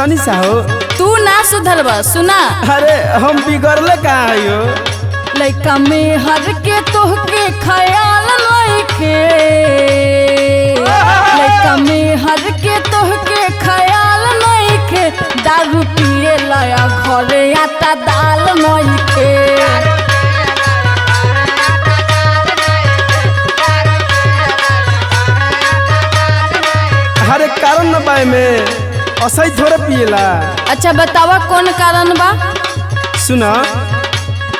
तनी सा हो। तू ना सुधरबा सुना। अरे हम बिगड़ले कहाँ है यो। लइका में हर के तोहके ख्याल नइखे, लइका में हर के तोहके ख्याल नइखे, दारू पिए लाया घरे आटा दाल नइखे। हरे कारण न बाय में असही थोड़े पिएला। अच्छा बतावा कौन कारण बा। सुना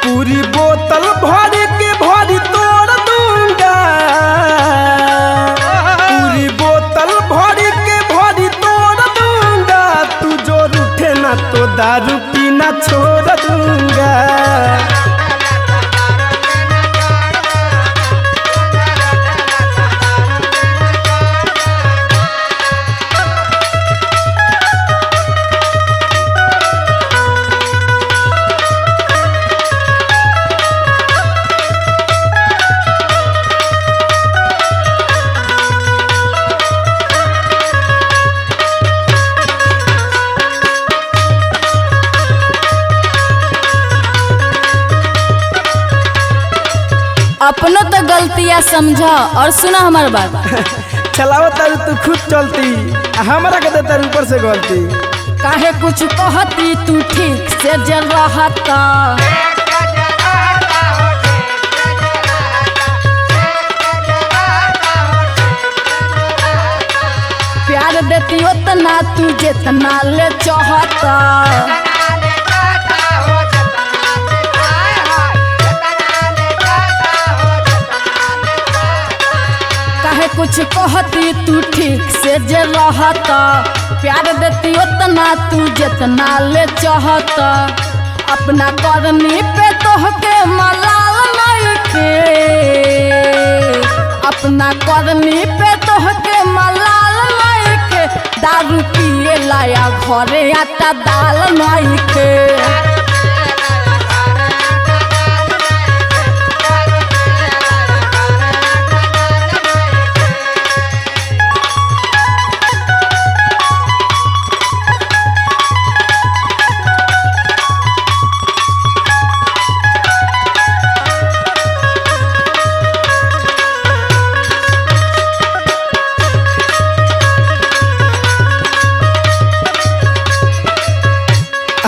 पूरी बोतल भर के भरी तोड़ दूंगा, पूरी बोतल भर के भरी तोड़ दूंगा, तू जो रूठे ना तो दारू पीना छोड़ दूंगा। अपनो तो गलतियाँ समझा और सुना हमार बात। चलाओ तारू तू खुद चलती, हमारा कहते तारू ऊपर से गलती। काहे कुछ कहती तू ठीक से जल रहता, प्यार देती उतना तू जितना ले चाहता। काहे कुछ कहती तू ठीक से जे रहता, प्यार देती उतना तू जितना ले चाहता। अपना करनी पे तोहके मलाल नइखे, अपना करनी पे तोहके मलाल नइखे, दारू पिए लाया घरे आटा दाल नइखे।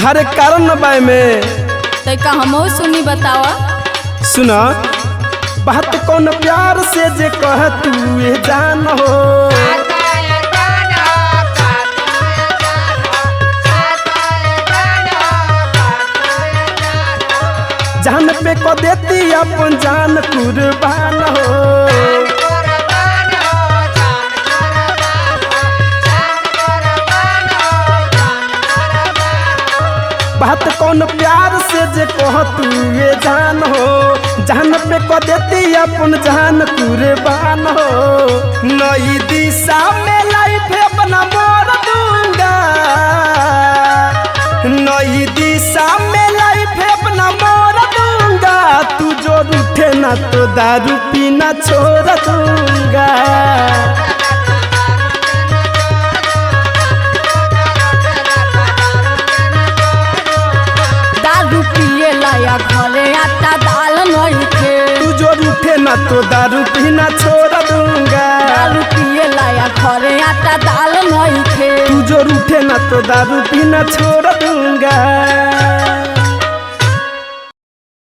हरे कारण न बाय में तैका हमहू सुनी बतावा। सुना बात कौन प्यार से जे कह तू ये जान हो, जान पे को देती अपन जान कुर्बान हो। बात कौन प्यार से जे कह तू ये जान हो, जान पे को देती अपन जान कुर्बान हो। नई दिशा में लाइफ अपना मोड़ दूंगा, नई दिशा में लाइफ अपना मोड़ दूंगा, तू जो रूठे ना तो दारू पीना छोड़ दूंगा। लाया घरे आटा दाल नइखे, तू जो रूठे ना तो दारू पीना छोड़ दूंगा। दारू पिए लाया घरे आटा दाल नइखे, तू जो रूठे ना तो दारू पीना छोड़ दूंगा।